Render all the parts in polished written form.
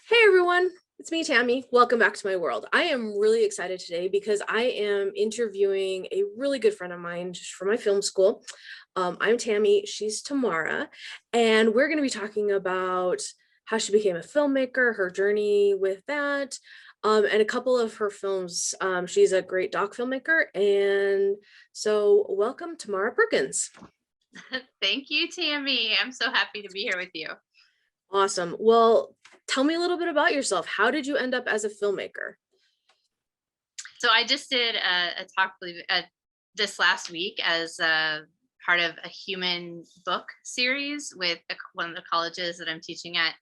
Hey everyone, it's me, Tammy. Welcome back to my world. I am really excited today because I am interviewing a really good friend of mine just from my film school. I'm Tammy, she's Tamara, and we're going to be talking about how she became a filmmaker, her journey with that, and a couple of her films. She's a great doc filmmaker, and so welcome, Tamara Perkins. Thank you, Tammy. I'm so happy to be here with you. Awesome. Well, tell me a little bit about yourself. How did you end up as a filmmaker? So I just did a talk this last week as part of a human book series with one of the colleges that I'm teaching at,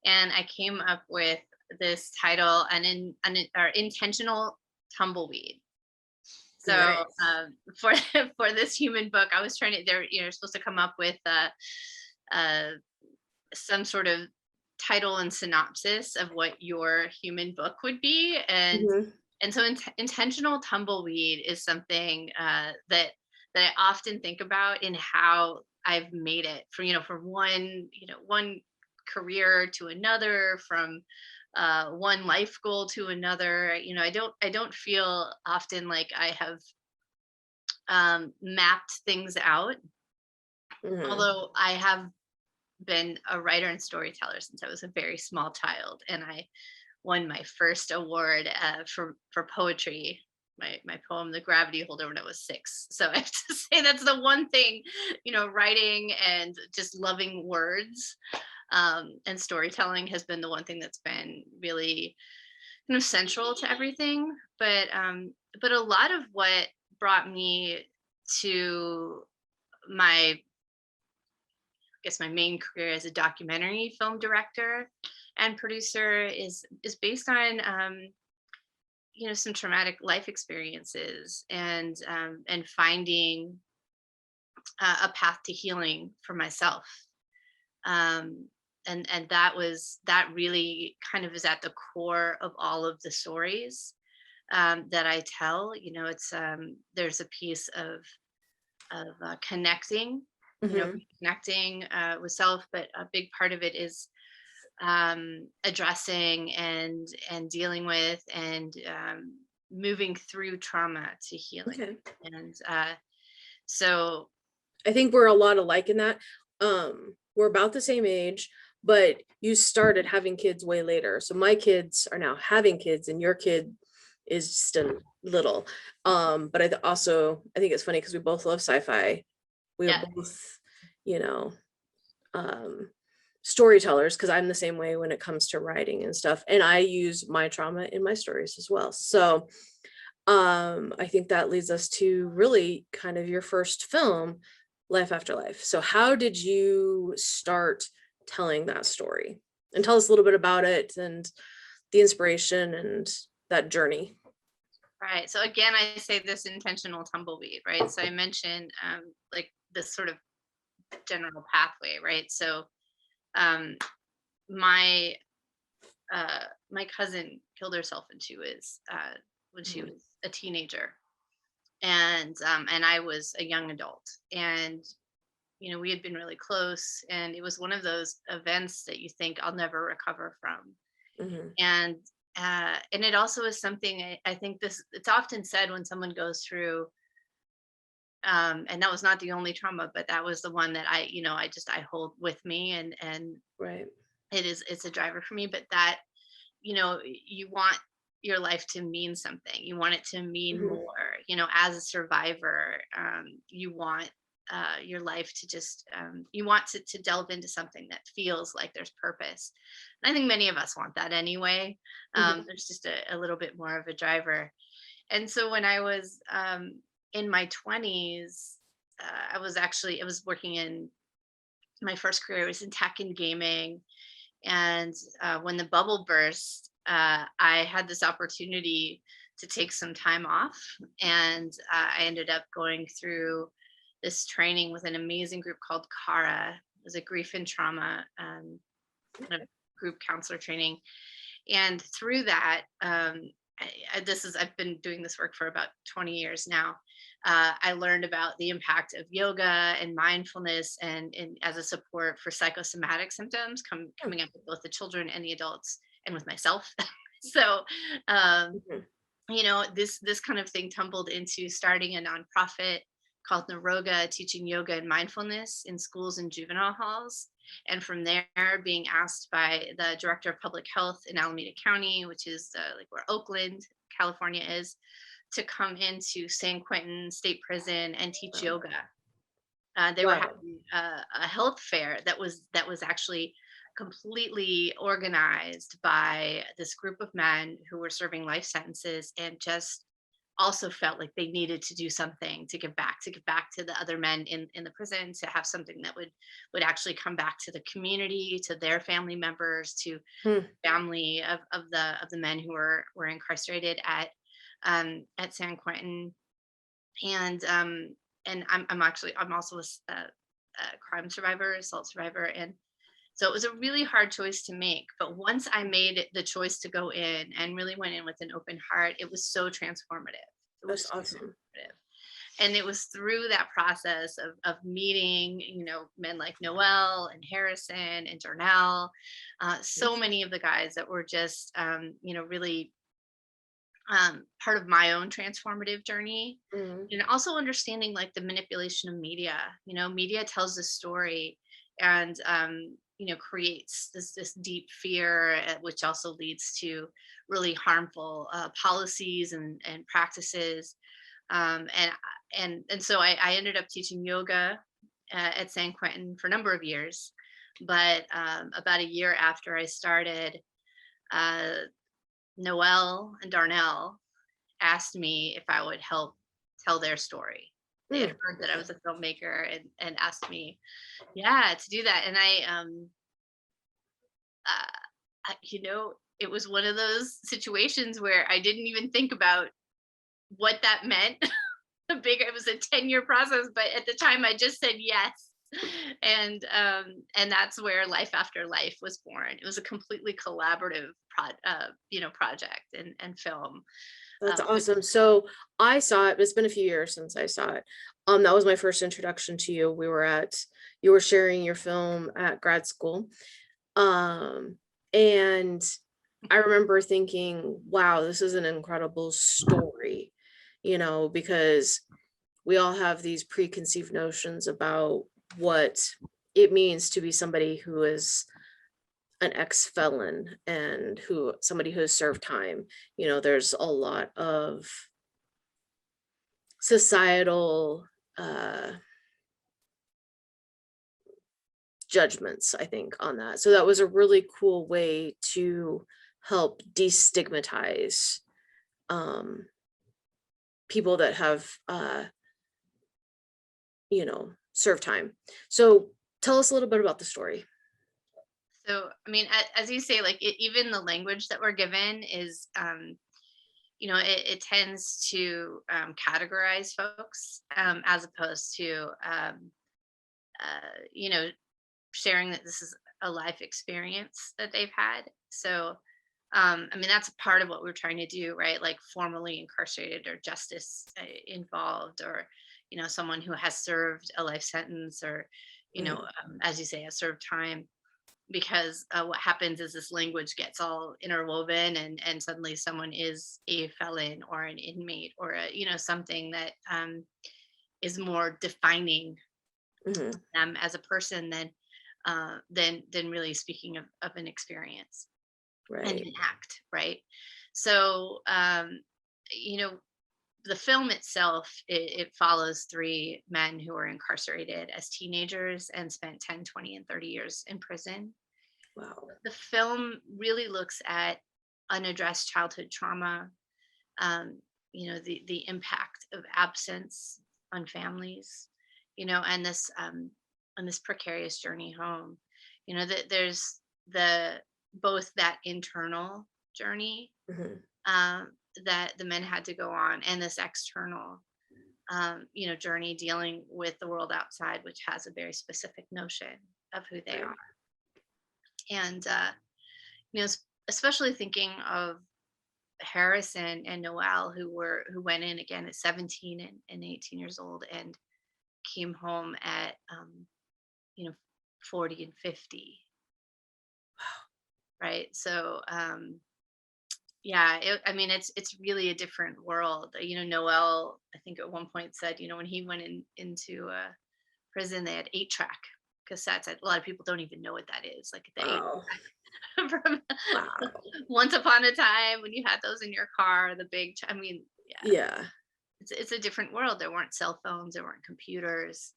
and I came up with this title, or intentional tumbleweed. So Nice. for for this human book, I was trying to. They're supposed to come up with uh, some sort of title and synopsis of what your human book would be, Mhm. and so intentional tumbleweed is something that I often think about in how I've made it from one career to another, from one life goal to another. I don't feel often like I have mapped things out, Mhm. although I have been a writer and storyteller since I was a very small child, and I won my first award for poetry. My poem, "The Gravity Holder," when I was 6. So I have to say that's the one thing, writing and just loving words, and storytelling has been the one thing that's been really central to everything. But a lot of what brought me to my guess my main career as a documentary film director and producer is based on some traumatic life experiences, and finding a path to healing for myself. um, and that really kind of is at the core of all of the stories that I tell. It's there's a piece of connecting, Mhm. connecting with self, but a big part of it is addressing and dealing with and moving through trauma to healing. Okay. And so, I think we're a lot alike in that. We're about the same age, but you started having kids way later. So my kids are now having kids, and your kid is still little. But I think it's funny because we both love sci-fi. We are yeah, both, you know, um, storytellers because I'm the same way when it comes to writing and stuff. And I use my trauma in my stories as well. So I think that leads us to really kind of your first film, Life After Life. So how did you start telling that story? And tell us a little bit about it and the inspiration and that journey. right. So again, I say this intentional tumbleweed, right? So I mentioned like this sort of general pathway, right? So um, my my cousin killed herself when she Mhm. was a teenager, and I was a young adult, and we had been really close, and it was one of those events that you think I'll never recover from. Mhm. And it also is something I think this it's often said when someone goes through, and that was not the only trauma, but that was the one that I hold with me, and Right. it's a driver for me. But that, you want your life to mean something. You want it to mean Mhm. more. As a survivor, you want your life to just you want to delve into something that feels like there's purpose. And I think many of us want that anyway. Mhm. There's just a little bit more of a driver. And so when I was in my 20s, I was working in my first career was in tech and gaming. And when the bubble burst, I had this opportunity to take some time off. And I ended up going through this training with an amazing group called Cara. It was a grief and trauma kind of group counselor training. And through that, I've been doing this work for about 20 years now. I learned about the impact of yoga and mindfulness, and as a support for psychosomatic symptoms Hmm. coming up with both the children and the adults. and with myself. So, um, Mhm. this kind of thing tumbled into starting a nonprofit called Naroga, teaching yoga and mindfulness in schools and juvenile halls. And from there, being asked by the director of public health in Alameda County, which is like where Oakland, California is, to come into San Quentin State Prison and teach Wow. yoga. They were Wow. having a health fair that was actually completely organized by this group of men who were serving life sentences and just also felt like they needed to do something to give back to the other men in the prison, to have something that would actually come back to the community, to their family members, to Hmm. family of the men who were incarcerated at San Quentin. And um and i'm i'm actually i'm also a crime survivor, assault survivor. And so it was a really hard choice to make, but once I made the choice to go in and really went in with an open heart, it was so transformative. It That's was so awesome. transformative. And it was through that process of meeting, men like Noel and Harrison and Darnell, Mhm. so many of the guys that were just really part of my own transformative journey. Mhm. And also understanding like the manipulation of media. Media tells the story, and creates this deep fear, which also leads to really harmful policies and practices. And so I ended up teaching yoga at San Quentin for a number of years. But about a year after I started, uh, Noel and Darnell asked me if I would help tell their story. They had Mm. heard that I Okay. was a filmmaker, and asked me, yeah, to do that. And it was one of those situations where I didn't even think about what that meant. It was a 10-year process, but at the time I just said yes. And that's where Life After Life was born. It was a completely collaborative project and film. That's With awesome. So I saw it. It's been a few years since I saw it. That was my first introduction to you. You were sharing your film at grad school. Um, and I remember thinking, wow, this is an incredible story, because we all have these preconceived notions about what it means to be somebody who is an ex-felon and somebody who has served time. There's a lot of societal uh judgments, I think, on that. So that was a really cool way to help destigmatize um people that have served time. So tell us a little bit about the story. So, I mean, as you say, like even the language that we're given is, it tends to categorize folks, as opposed to, you know, sharing that this is a life experience that they've had. So, I mean, that's a part of what we're trying to do, right? Like formally incarcerated or justice involved, or, someone who has served a life sentence, or, Mhm. as you say, has served time. Because what happens is this language gets all interwoven, and suddenly someone is a felon or an inmate, or something that is more defining Mhm. them as a person than really speaking of an experience and Right. an act, right? So you know the film itself, it follows three men who were incarcerated as teenagers and spent 10, 20, and 30 years in prison. Wow. The film really looks at unaddressed childhood trauma, the impact of absence on families, and this precarious journey home. That there's the both that internal journey Mhm. um, that the men had to go on, and this external journey dealing with the world outside, which has a very specific notion of who they Right. are. And especially thinking of Harrison and Noel, who went in again at 17 and 18 years old, and came home at you know 40 and 50. right? So yeah, I mean, it's really a different world. Noel, I think at one point said, when he went into prison, they had 8-track cassettes. A lot of people don't even know what that is. Like the eight Wow. from Wow. Once Upon a Time, when you had those in your car, the big. I mean, yeah, Yeah. it's a different world. There weren't cell phones, there weren't computers.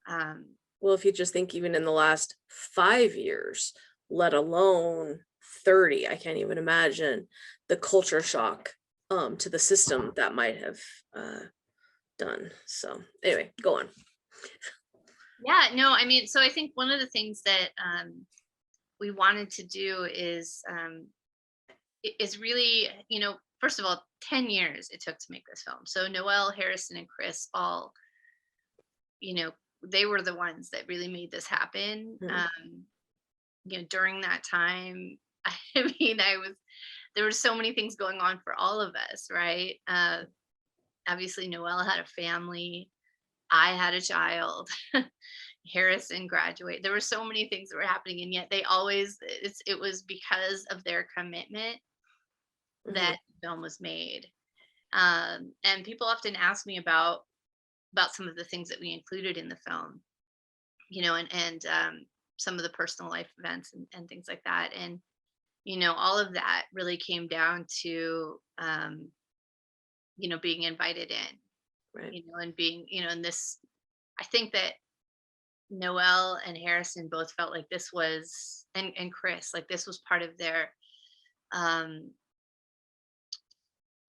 Um, Well, if you just think even in the last 5 years, let alone 30, I can't even imagine the culture shock to the system that might have uh done. So anyway, go on. yeah, no, I mean, so I think one of the things that we wanted to do is really, first of all, 10 years it took to make this film. So Noel, Harrison, and Chris all, you know, they were the ones that really made this happen. Mm, During that time, I mean, there were so many things going on for all of us, right? Obviously, Noel had a family. I had a child. Harrison graduated. There were so many things that were happening, and yet it was because of their commitment mhm, that the film was made. And people often ask me about some of the things that we included in the film, and some of the personal life events and things like that. And all of that really came down to being invited in, right. and being, in this. I think that Noel and Harrison both felt like this was, and Chris, like this was part of their. Um,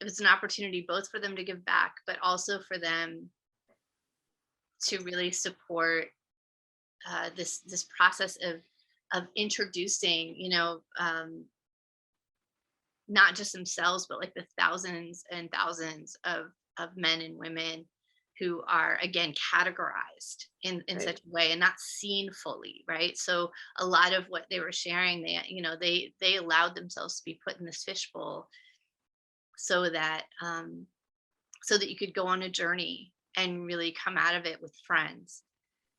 it was an opportunity both for them to give back, but also for them to really support this process of introducing, not just themselves, but like the thousands and thousands of men and women who are again categorized in Right. such a way and not seen fully, right? So a lot of what they were sharing, they allowed themselves to be put in this fishbowl so that you could go on a journey and really come out of it with friends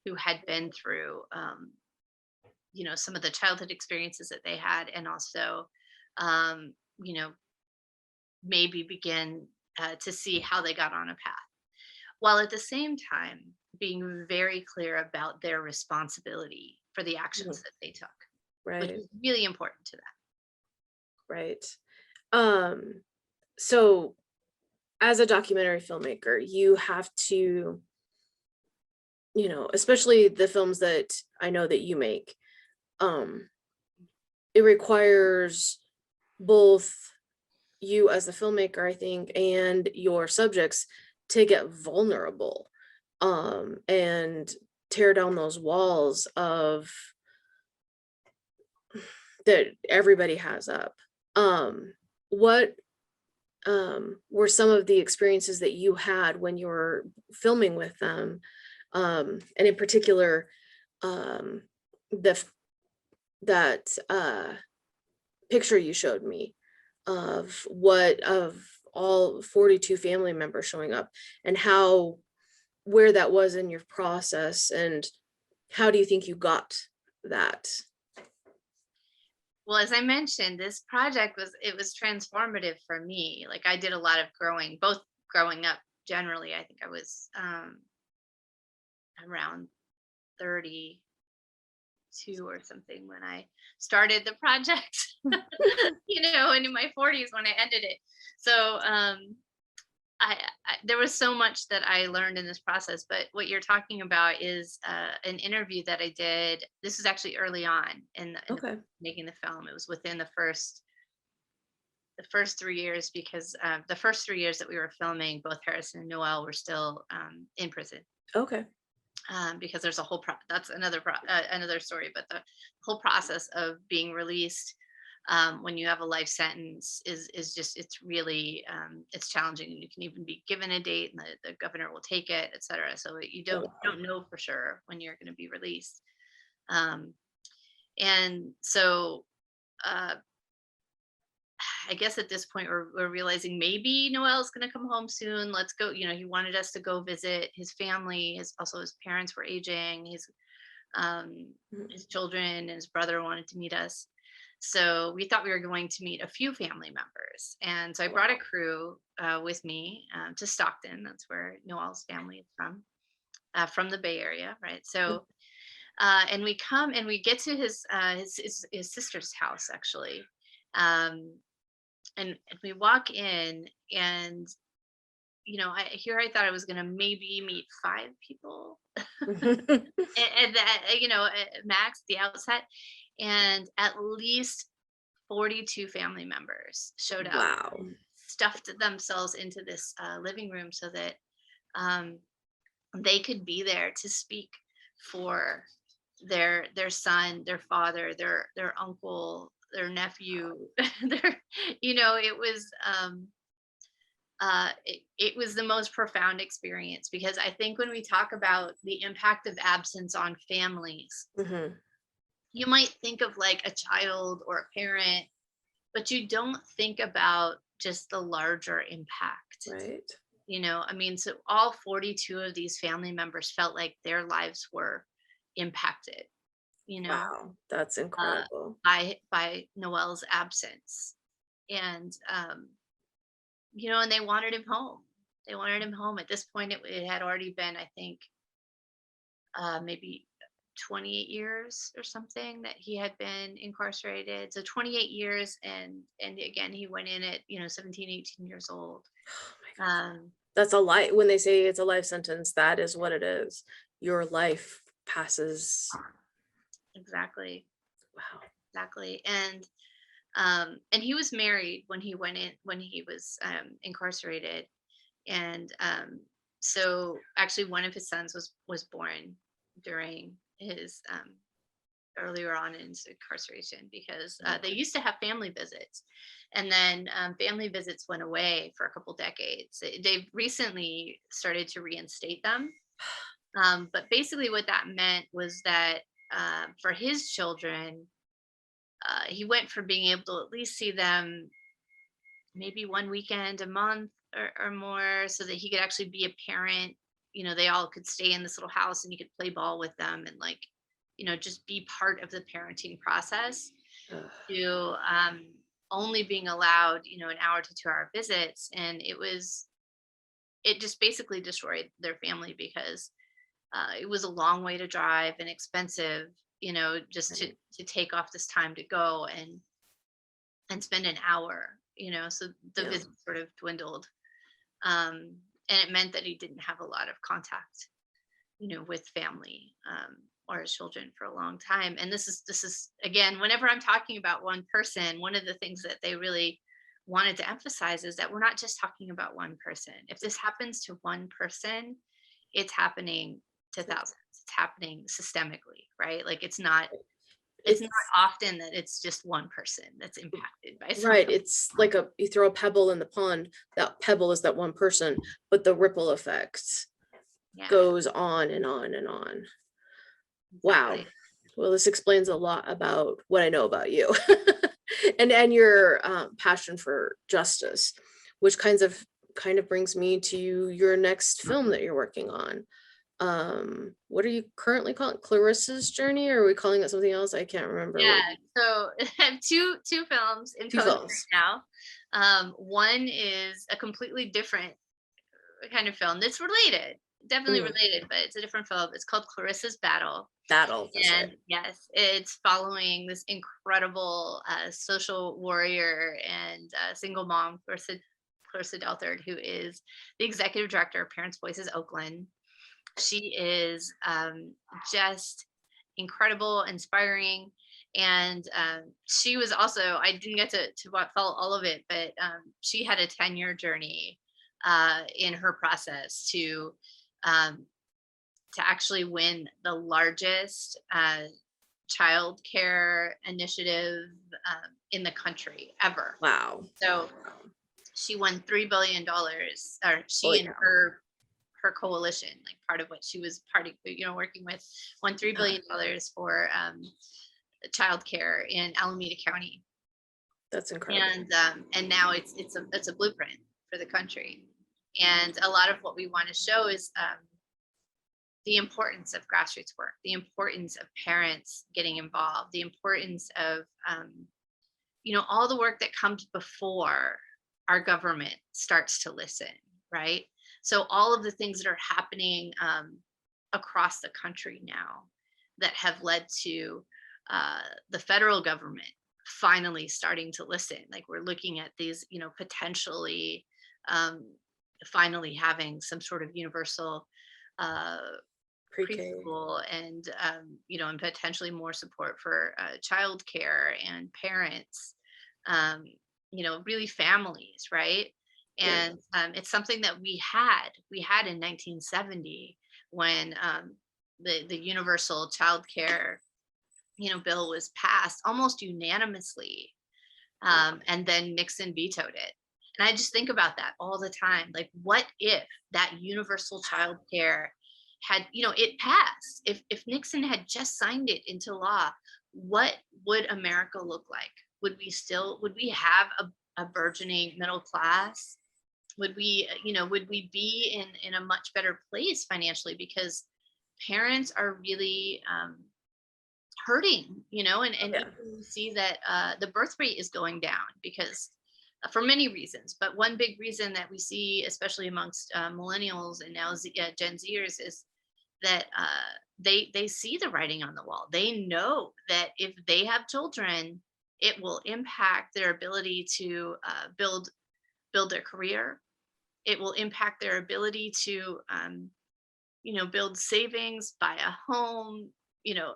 who had been through some of the childhood experiences that they had, and also um, you know maybe begin to see how they got on a path, while at the same time being very clear about their responsibility for the actions Mhm, that they took, which right. was really important to them. Right. Um, so as a documentary filmmaker, you have to, especially the films that I know that you make, um, it requires both you as a filmmaker, I think, and your subjects to get vulnerable, and tear down those walls of that everybody has up. What were some of the experiences that you had when you were filming with them? And in particular, um, the f- that picture you showed me of all 42 family members showing up, and how where that was in your process, and how do you think you got that? Well, as I mentioned, this project was transformative for me. Like I did a lot of growing, both growing up generally. I think I was around 32 or something when I started the project, and in my 40s when I ended it. So there was so much that I learned in this process. But what you're talking about is an interview that I did. This was actually early on in the Okay. making the film. It was within the first 3 years, because the first 3 years that we were filming, both Harrison and Noel were still in prison, Okay. because there's a whole that's another story. But the whole process of being released when you have a life sentence is just, it's really it's challenging, and you can even be given a date and the governor will take it, etc. So you Oh, don't know for sure when you're going to be released. um, and so uh, I guess at this point we're realizing maybe Noel's going to come home soon. Let's go. He wanted us to go visit his family. His parents were aging. Um, mhm, his children and his brother wanted to meet us. So we thought we were going to meet a few family members. And so I brought a Wow. crew with me to Stockton. That's where Noel's family is from the Bay Area, right? So, and we come and we get to his sister's house, actually. Um, and we walk in, and I thought I was gonna maybe meet 5 people, and that max the outset, and at least 42 family members showed up, Wow. stuffed themselves into this living room so that um, they could be there to speak for their son, their father, their uncle, their nephew. It was it was the most profound experience, because I think when we talk about the impact of absence on families, Hmm. you might think of like a child or a parent, but you don't think about just the larger impact. Right. I mean, so all 42 of these family members felt like their lives were impacted, you know, Wow. That's uh, incredible. by Noel's absence. And, and they wanted him home. They wanted him home. At this point, it had already been, I think, maybe 28 years or something that he had been incarcerated. So 28 years. And again, he went in at, 17, 18 years old. Oh my gosh. Um, That's a life. When they say it's a life sentence, that is what it is. Your life passes. exactly. Wow. Exactly. And he was married when he was incarcerated. And so actually one of his sons was born during his earlier on in his incarceration, because they used to have family visits, and then family visits went away for a couple decades. They've recently started to reinstate them, but basically what that meant was that for his children, he went from being able to at least see them maybe one weekend a month or more, so that he could actually be a parent. They all could stay in this little house and he could play ball with them and, like, just be part of the parenting process, Ugh. to only being allowed, an hour to 2 hour visits. And it just basically destroyed their family, because it was a long way to drive and expensive, just to Right. to take off this time to go and spend an hour, so the Yeah. visit sort of dwindled. um, and it meant that he didn't have a lot of contact, with family, or his children for a long time. And this is again, whenever I'm talking about one person, one of the things that they really wanted to emphasize is that we're not just talking about one person. If this happens to one person, it's happening to thousands. It's happening systemically, right? Like, it's not It's often that it's just one person that's impacted by something. right. It's like you throw a pebble in the pond, that pebble is that one person, but the ripple effect Yeah, goes on and on and on. Wow. exactly. Well, this explains a lot about what I know about you and your passion for justice, which kind of brings me to your next film that you're working on. What are you currently calling Clarissa's Journey, or are we calling it something else? I can't remember what Yeah. So I have two films in two post films. right now. One is a completely different kind of film that's related, definitely Mhm. related, but it's a different film. It's called Clarissa's Battle. Battle, that's right. And yes, it's following this incredible social warrior and single mom, Clarissa Delthard, who is the executive director of Parents Voices Oakland. She is just incredible, inspiring. And she was also, I didn't get to follow all of it, but she had a 10-year journey in her process um, to actually win the largest child care initiative in the country ever. Wow. So Wow. she won $3 billion, or Holy she and cow. her coalition, like part of what she was working with, won three Yeah, billion dollars for child care in Alameda County. that's incredible. And now it's a blueprint for the country. And a lot of what we want to show is the importance of grassroots work, the importance of parents getting involved, the importance of all the work that comes before our government starts to listen, right? So all of the things that are happening across the country now that have led to the federal government finally starting to listen. Like we're looking at these, potentially um, finally having some sort of universal uh, Pre-K. preschool, and and potentially more support for childcare and parents, um, really families, right? Yeah. And it's something that we had in 1970 when the universal child care bill was passed almost unanimously, and then Nixon vetoed it. And I just think about that all the time. Like, what if that universal child care had, it passed? If Nixon had just signed it into law, what would America look like? Would we have a burgeoning middle class? Would we be in a much better place financially? Because parents are really hurting, and Yeah. even we see that the birth rate is going down because for many reasons. But one big reason that we see, especially amongst millennials and now Gen Zers, is that they see the writing on the wall. They know that if they have children, it will impact their ability to build their career. It will impact their ability to build savings, buy a home,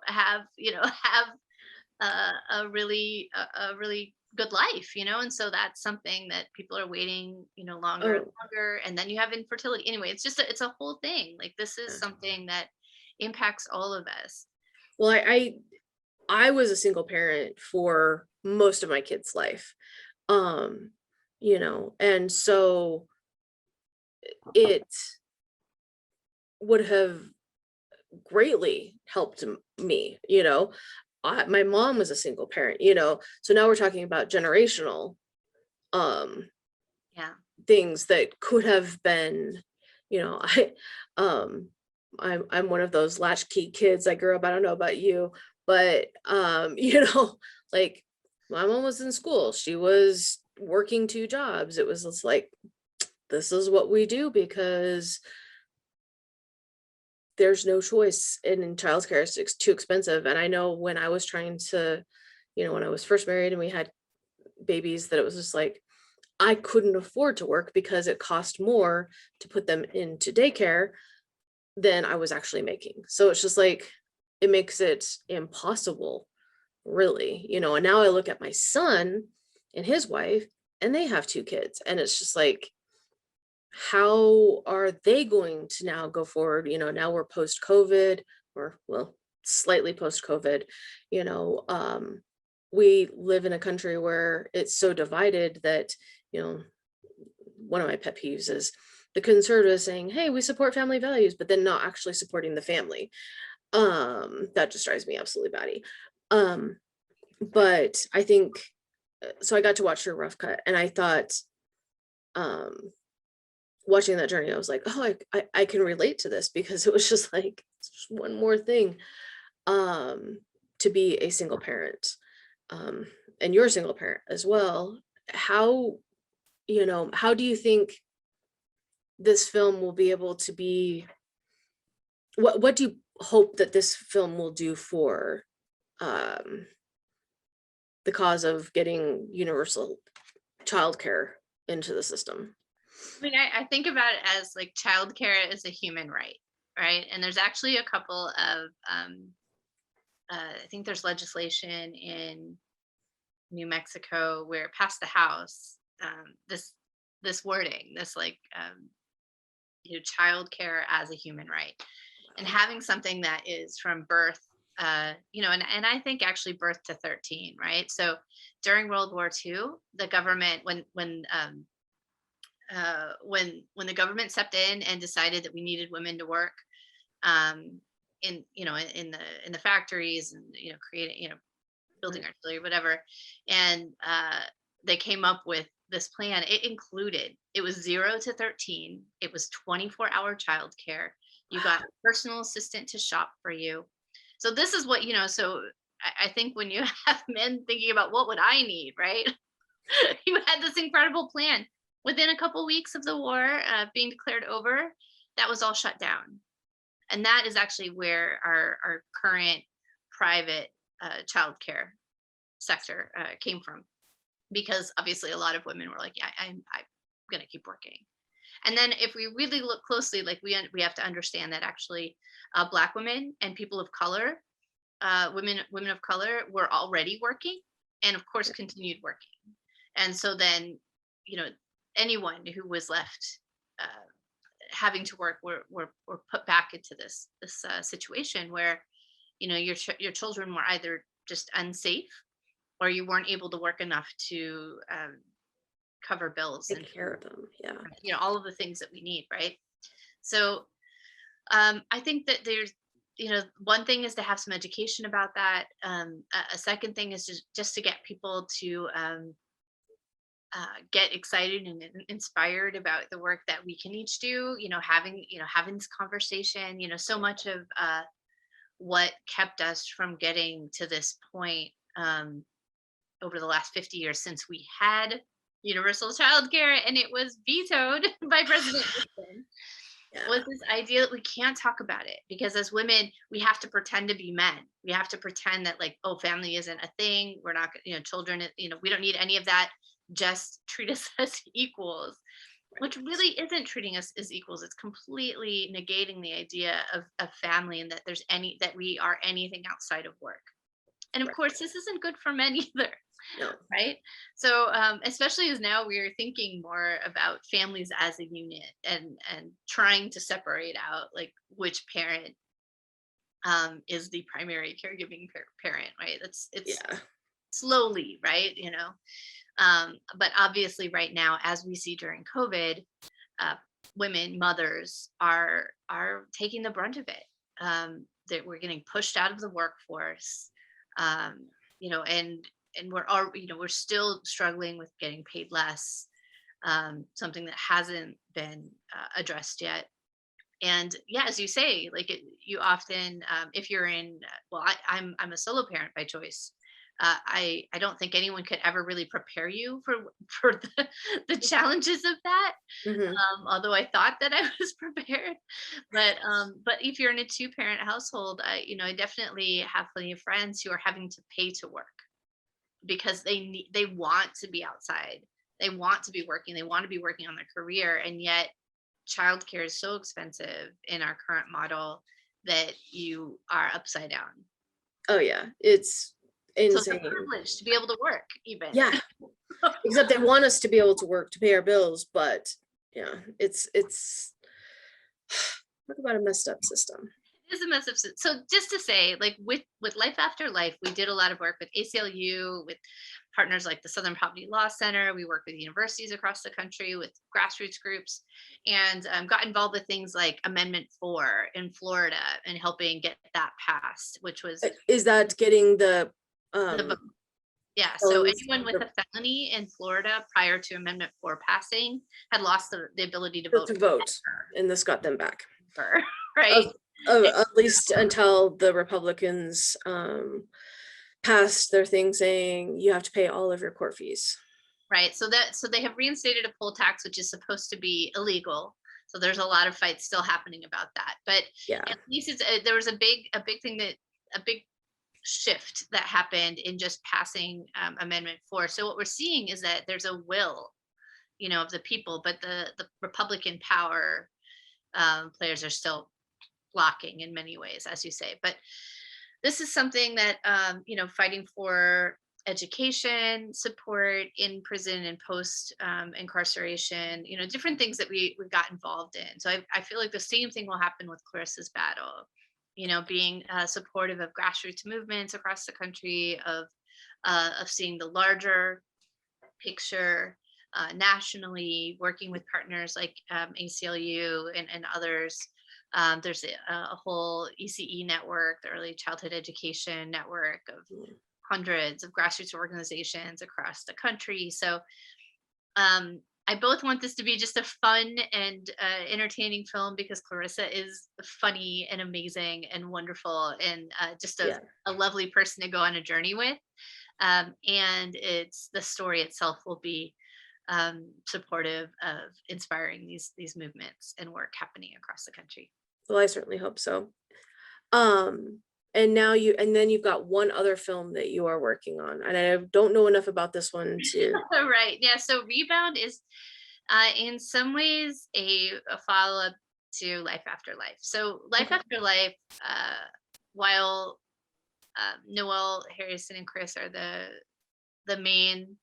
have a really good life, and so that's something that people are waiting, longer and Oh, longer. And then you have infertility. Anyway, it's a whole thing. Like, this is yeah. something that impacts all of us. Well, I was a single parent for most of my kids' life. Um, and so it would have greatly helped me, my mom was a single parent, so now we're talking about generational um Yeah. things that could have been, I um I'm one of those latchkey kids. I grew up, I don't know about you, but like my mom was in school, she was working two jobs. It was just like, this is what we do because there's no choice, and in childcare is too expensive. And I know when I was trying to, when I was first married and we had babies, that it was just like I couldn't afford to work because it cost more to put them into daycare than I was actually making. So it's just like it makes it impossible, really, and now I look at my son and his wife, and they have two kids, and it's just like, how are they going to now go forward? Now we're post COVID, or well, slightly post COVID. You know, um, we live in a country where it's so divided that, you know, one of my pet peeves is the conservatives saying, "Hey, we support family values," but then not actually supporting the family. That just drives me absolutely batty. Um, but I think so. I got to watch her rough cut, and I thought, um, watching that journey, I was like, oh, I can relate to this, because it was just like, it's just one more thing, um, to be a single parent, um, and you're a single parent as well. How, how do you think this film will be able to be, what do you hope that this film will do for, um, the cause of getting universal childcare into the system? I mean, I think about it as like childcare is a human right, right? And there's actually a couple of, I think there's legislation in New Mexico where it passed the House, this wording, this like, childcare as a human right, and having something that is from birth, and I think actually birth to 13, right? So during World War II, the government, when the government stepped in and decided that we needed women to work, um, in the factories, and creating, building artillery, whatever, and they came up with this plan. It was 0 to 13. It was 24-hour childcare. You got a personal assistant to shop for you. So this is what, so I think when you have men thinking about what would I need, right? You had this incredible plan. Within a couple weeks of the war being declared over, that was all shut down. And that is actually where our current private childcare sector came from, because obviously a lot of women were like, yeah, I'm going to keep working. And then if we really look closely, like we have to understand that actually Black women and people of color, women of color were already working, and of course continued working. And so then, you know, anyone who was left uh, having to work were put back into this situation where, you know, your children were either just unsafe, or you weren't able to work enough to cover bills and, Take care of them. Yeah. you know, all of the things that we need, right? So I think that there's, you know, one thing is to have some education about that. A second thing is just to get people to get excited and inspired about the work that we can each do. You know, having this conversation. You know, so much of what kept us from getting to this point over the last 50 years, since we had universal childcare and it was vetoed by President Nixon, Yeah. was this idea that we can't talk about it, because as women we have to pretend to be men. We have to pretend that, like, oh, family isn't a thing. We're not, you know, children, you know, we don't need any of that. Just treat us as equals, which really isn't treating us as equals. It's completely negating the idea of family, and that that we are anything outside of work. And of Right. course, this isn't good for men either, No. right? So, especially as now we are thinking more about families as a unit, and trying to separate out, like, which parent is the primary caregiving parent, right? It's Yeah. slowly, right? You know, but obviously, right now, as we see during COVID, uh, women, mothers are taking the brunt of it. That we're getting pushed out of the workforce, um, you know, and we're all, you know, we're still struggling with getting paid less, something that hasn't been addressed yet. And yeah, as you say, like, you often, if you're in, well, I'm a solo parent by choice. I don't think anyone could ever really prepare you for for the challenges of that. Hmm. Although I thought that I was prepared, but if you're in a two-parent household, you know, I definitely have plenty of friends who are having to pay to work, because they want to be outside, they want to be working, they want to be working on their career, and yet childcare is so expensive in our current model that you are upside down. Oh yeah. It's So it's a insane. privilege to be able to work, even. Yeah. Except they want us to be able to work to pay our bills, but yeah, it's talk about a messed up system. It is a mess of so just to say, like, with Life After Life, we did a lot of work with ACLU, with partners like the Southern Poverty Law Center. We work with universities across the country, with grassroots groups, and got involved with things like Amendment 4 in Florida and helping get that passed, which was Is that getting the um yeah. So felons anyone with a felony in Florida prior to Amendment 4 passing had lost the ability to vote to vote, and this got them back? ever, Of, right? at least until the Republicans passed their thing saying you have to pay all of your court fees. Right. So they have reinstated a poll tax, which is supposed to be illegal. So there's a lot of fights still happening about that. But Yeah. at least there was a big thing, that a big shift that happened in just passing Amendment 4. So what we're seeing is that there's a will, you know, of the people, but the Republican power players are still blocking in many ways, as you say. But this is something that, you know, fighting for education support in prison and post incarceration, you know, different things that we got involved in. So I feel like the same thing will happen with Clarissa's battle, you know, being supportive of grassroots movements across the country, of seeing the larger picture nationally, working with partners like ACLU and others. There's a whole ECE network, the Early Childhood Education Network, of hundreds of grassroots organizations across the country. So I both want this to be just a fun and entertaining film because Clarissa is funny and amazing and wonderful and just Yeah. a lovely person to go on a journey with. And it's the story itself will be supportive of inspiring these movements and work happening across the country. Well, I certainly hope so. Um, and then you've got one other film that you are working on, and I don't know enough about this one to. Right. Yeah. So Rebound is in some ways a follow up to Life After Life. So Life Okay. After Life, while Noel, Harrison, and Chris are the main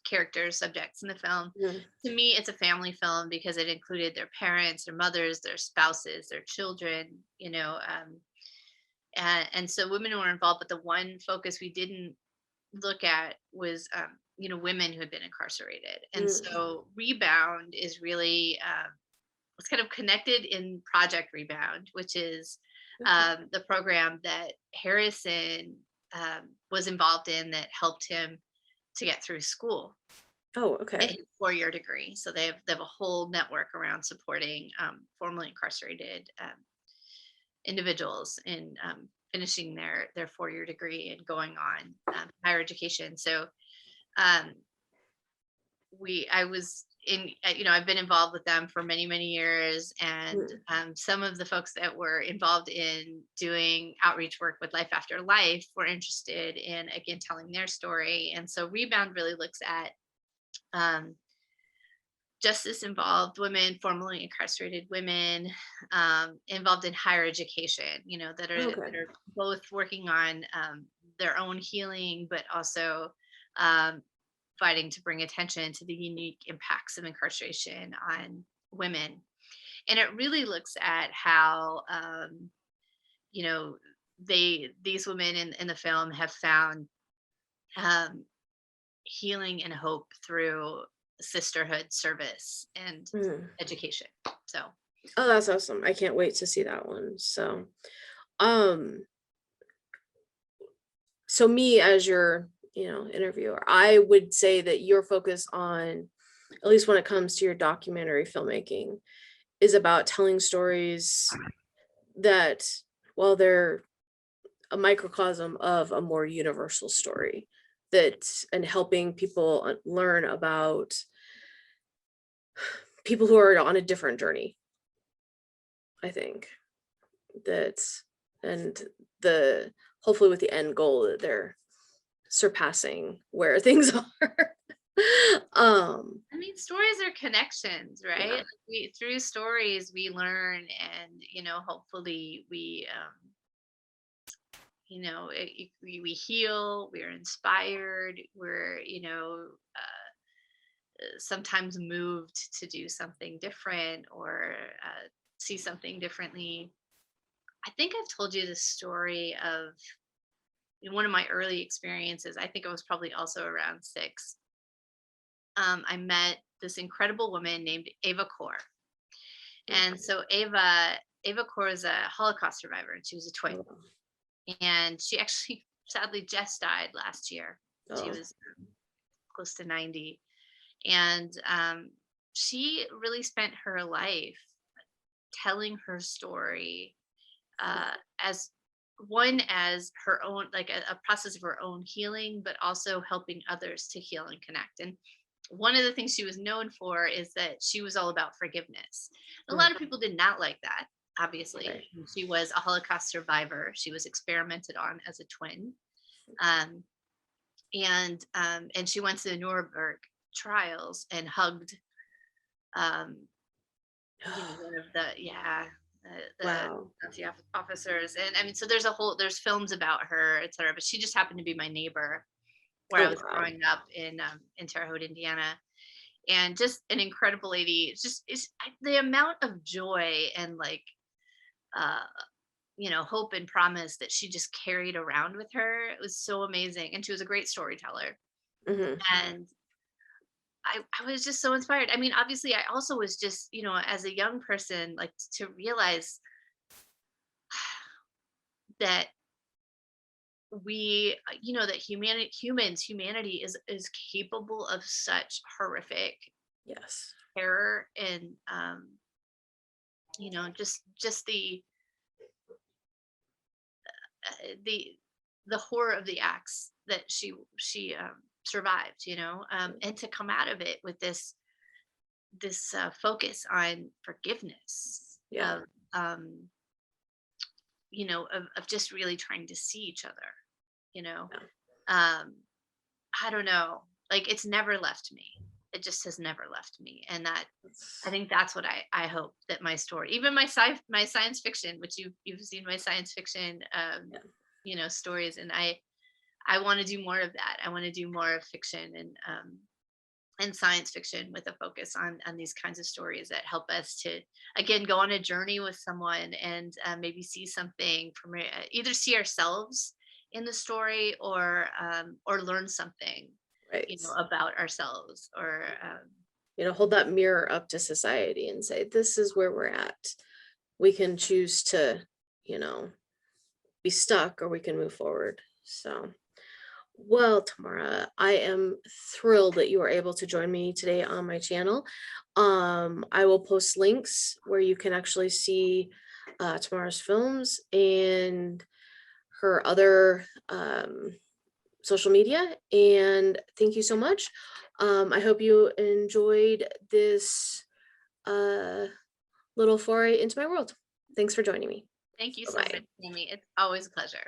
characters, subjects in the film. Mhm. To me, it's a family film because it included their parents, their mothers, their spouses, their children. And so women were involved, but the one focus we didn't look at was women who had been incarcerated. And Mm. so Rebound is really it's kind of connected in Project Rebound, which is Okay. the program that Harrison was involved in that helped him to get through school, Oh, get okay. his 4-year degree. So they have a whole network around supporting formerly incarcerated individuals in finishing their 4-year degree and going on higher education. So um, I was in, I've been involved with them for many, many years. And Mm. some of the folks that were involved in doing outreach work with Life After Life were interested in, again, telling their story. And so Rebound really looks at um, justice involved women, formerly incarcerated women, involved in higher education, that Okay. are both working on their own healing, but also um, fighting to bring attention to the unique impacts of incarceration on women. And it really looks at how, you know, these women in the film have found um, healing and hope through sisterhood, service, and Mm. education. So Oh, that's awesome. I can't wait to see that one. Um, so me as your, interviewer, I would say that your focus on, at least when it comes to your documentary filmmaking, is about telling stories that, well, they're a microcosm of a more universal story, that and helping people learn about people who are on a different journey, I think. That and the hopefully with the end goal that they're surpassing where things are. I mean, stories are connections, right? Yeah. Like through stories we learn, and hopefully we we heal, we're inspired, we're sometimes moved to do something different or see something differently. I think I've told you the story of one of my early experiences. I think I was probably also around 6. I met this incredible woman named Ava Kaur. And Okay. so Ava Kaur is a Holocaust survivor, and she was a twin. Oh, And she actually sadly just died last year. She oh. was close to 90. And she really spent her life telling her story as as her own, like a process of her own healing, but also helping others to heal and connect. And one of the things she was known for is that she was all about forgiveness. A Mm, lot of people did not like that, obviously. right. She was a Holocaust survivor. She was experimented on as a twin. Um, and she went to the Nuremberg trials and hugged um, one of the Wow. Nazi officers. And I mean, so there's films about her, etc. But she just happened to be my neighbor where Oh, I was wow. growing up in Terre Haute, Indiana, and just an incredible lady. It's just the amount of joy and like uh, hope and promise that she just carried around with her. It was so amazing, and she was a great storyteller. Mhm. And I was just so inspired. I mean, obviously, I also was just, as a young person, like to realize that that humanity is capable of such horrific Yes. terror and just the the horror of the acts that she survived, and to come out of it with this focus on forgiveness Yeah. of of just really trying to see each other, you know. Yeah. um I don't know, like, it's never left me. It just has never left me, and that I That's- think that's what I hope that my story, even my science fiction, which you've seen my science fiction yeah. stories, and I want to do more of that. I want to do more of fiction and science fiction with a focus on these kinds of stories that help us to again go on a journey with someone and maybe see something from either see ourselves in the story or learn something, Right. about ourselves or Hold that mirror up to society and say, this is where we're at. We can choose to, you know, be stuck or we can move forward. So, well, Tamara, I am thrilled that you were able to join me today on my channel. I will post links where you can actually see Tamara's films and her other social media. And thank you so much. I hope you enjoyed this uh, little foray into my world. Thanks for joining me. thank you Bye so bye. much, Amy. It's always a pleasure.